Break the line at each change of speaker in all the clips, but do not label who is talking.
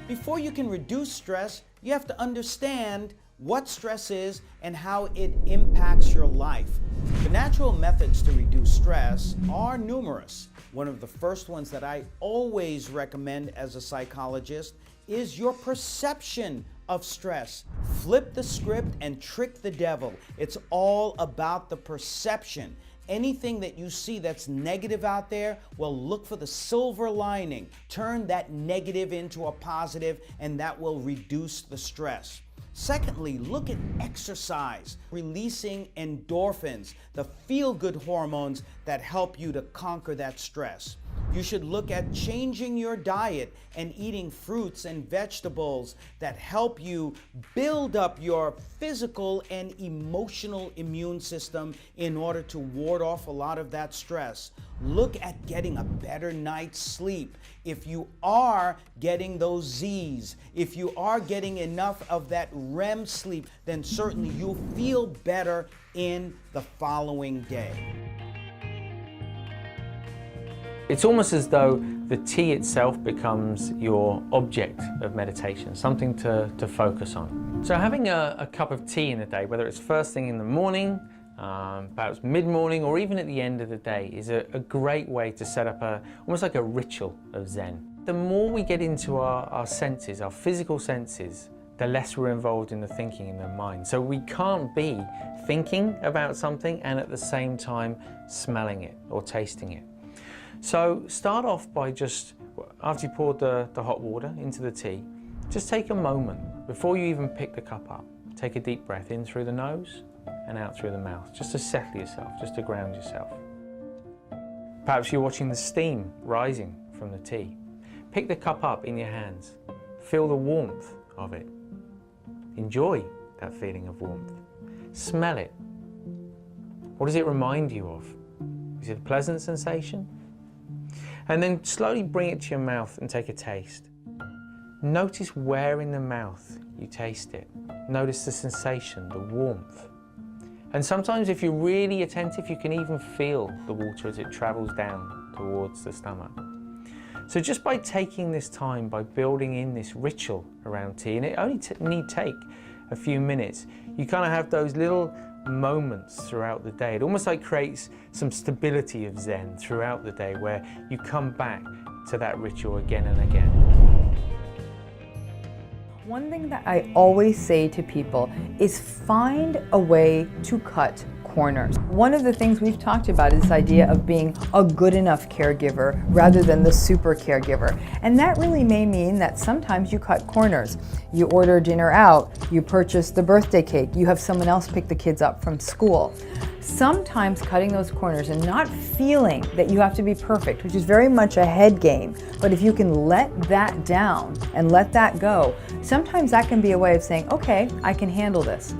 Before you can reduce stress, you have to understand what stress is and how it impacts your life. The natural methods to reduce stress are numerous. One of the first ones that I always recommend as a psychologist is your perception of stress. Flip the script and trick the devil. It's all about the perception. Anything that you see that's negative out there, well, look for the silver lining. Turn that negative into a positive, and that will reduce the stress. Secondly, look at exercise, releasing endorphins, the feel-good hormones that help you to conquer that stress. You should look at changing your diet and eating fruits and vegetables that help you build up your physical and emotional immune system in order to ward off a lot of that stress. Look at getting a better night's sleep. If you are getting those Z's, if you are getting enough of that REM sleep, then certainly you'll feel better in the following day.
It's almost as though the tea itself becomes your object of meditation, something to focus on. So having a cup of tea in the day, whether it's first thing in the morning, perhaps mid-morning, or even at the end of the day, is a great way to set up almost like a ritual of Zen. The more we get into our senses, our physical senses, the less we're involved in the thinking in the mind. So we can't be thinking about something and at the same time smelling it or tasting it. So start off by just, after you poured the hot water into the tea, just take a moment before you even pick the cup up. Take a deep breath in through the nose and out through the mouth, just to settle yourself, just to ground yourself. Perhaps you're watching the steam rising from the tea. Pick the cup up in your hands. Feel the warmth of it. Enjoy that feeling of warmth. Smell it. What does it remind you of? Is it a pleasant sensation? And then slowly bring it to your mouth and take a taste. Notice where in the mouth you taste it. Notice the sensation, the warmth. And sometimes if you're really attentive, you can even feel the water as it travels down towards the stomach. So just by taking this time, by building in this ritual around tea, and it only need take a few minutes, you kind of have those little moments throughout the day. It almost like creates some stability of Zen throughout the day where you come back to that ritual again and again.
One thing that I always say to people is find a way to cut corners. One of the things we've talked about is this idea of being a good enough caregiver rather than the super caregiver. And that really may mean that sometimes you cut corners. You order dinner out, you purchase the birthday cake, you have someone else pick the kids up from school. Sometimes cutting those corners and not feeling that you have to be perfect, which is very much a head game, but if you can let that down and let that go, sometimes that can be a way of saying, okay, I can handle this.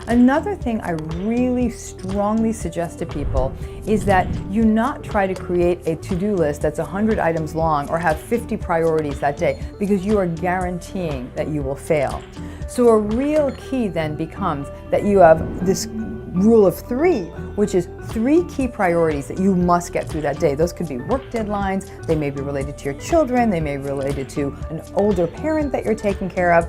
Another thing I really strongly suggest to people is that you not try to create a to-do list that's 100 items long or have 50 priorities that day, because you are guaranteeing that you will fail. So a real key then becomes that you have this rule of 3, which is 3 key priorities that you must get through that day. Those could be work deadlines, they may be related to your children, they may be related to an older parent that you're taking care of.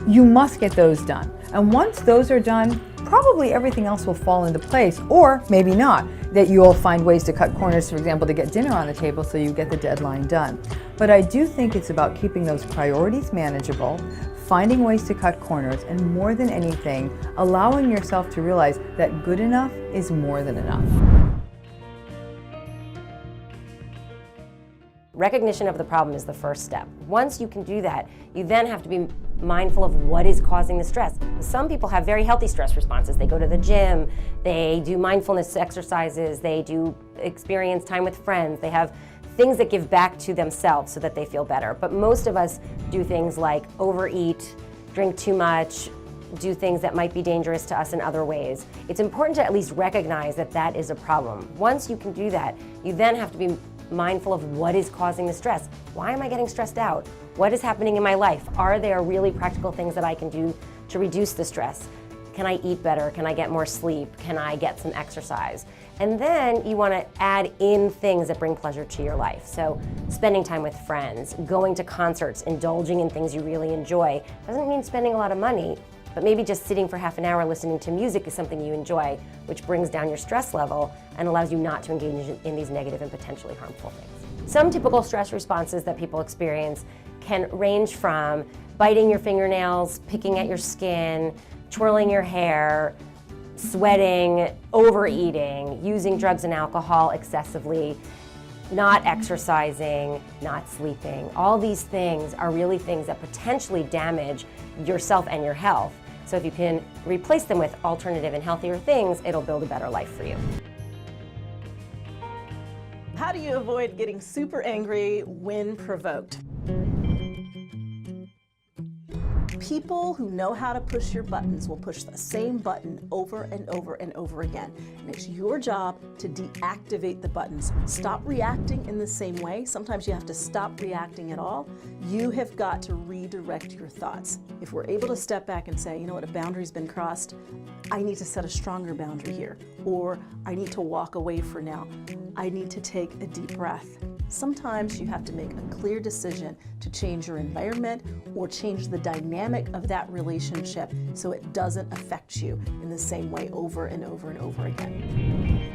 You must get those done. And once those are done, probably everything else will fall into place, or maybe not, that you'll find ways to cut corners, for example, to get dinner on the table so you get the deadline done. But I do think it's about keeping those priorities manageable, finding ways to cut corners, and more than anything, allowing yourself to realize that good enough is more than enough.
Recognition of the problem is the first step. Once you can do that, you then have to be mindful of what is causing the stress. Some people have very healthy stress responses. They go to the gym, they do mindfulness exercises, they do experience time with friends, they have things that give back to themselves so that they feel better. But most of us do things like overeat, drink too much, do things that might be dangerous to us in other ways. It's important to at least recognize that that is a problem. Once you can do that, you then have to be mindful of what is causing the stress. Why am I getting stressed out? What is happening in my life? Are there really practical things that I can do to reduce the stress? Can I eat better? Can I get more sleep? Can I get some exercise? And then you want to add in things that bring pleasure to your life. So spending time with friends, going to concerts, indulging in things you really enjoy. Doesn't mean spending a lot of money, but maybe just sitting for half an hour listening to music is something you enjoy, which brings down your stress level and allows you not to engage in these negative and potentially harmful things. Some typical stress responses that people experience can range from biting your fingernails, picking at your skin, twirling your hair, sweating, overeating, using drugs and alcohol excessively, not exercising, not sleeping. All these things are really things that potentially damage yourself and your health. So if you can replace them with alternative and healthier things, it'll build a better life for you.
How do you avoid getting super angry when provoked? People who know how to push your buttons will push the same button over and over and over again. And it's your job to deactivate the buttons. Stop reacting in the same way. Sometimes you have to stop reacting at all. You have got to redirect your thoughts. If we're able to step back and say, you know what, a boundary's been crossed, I need to set a stronger boundary here, or I need to walk away for now. I need to take a deep breath. Sometimes you have to make a clear decision to change your environment or change the dynamic of that relationship so it doesn't affect you in the same way over and over and over again.